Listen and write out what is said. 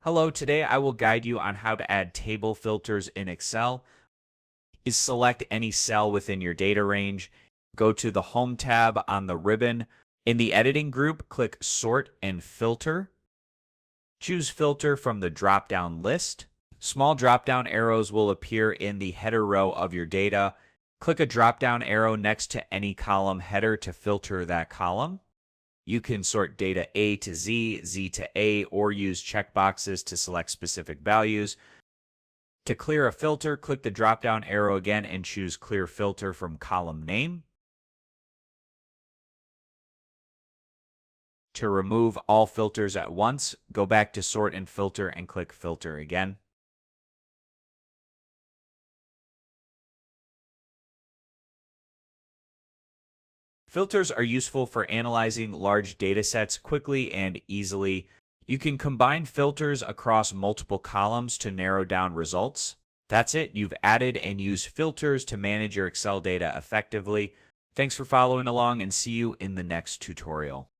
Hello, today I will guide you on how to add table filters in Excel. Select any cell within your data range. Go to the Home tab on the ribbon. In the Editing group, click Sort and Filter. Choose Filter from the drop-down list. Small drop-down arrows will appear in the header row of your data. Click a drop-down arrow next to any column header to filter that column. You can sort data A to Z, Z to A, or use checkboxes to select specific values. To clear a filter, click the drop-down arrow again and choose Clear Filter from column name. To remove all filters at once, go back to Sort and Filter and click Filter again. Filters are useful for analyzing large datasets quickly and easily. You can combine filters across multiple columns to narrow down results. That's it. You've added and used filters to manage your Excel data effectively. Thanks for following along and see you in the next tutorial.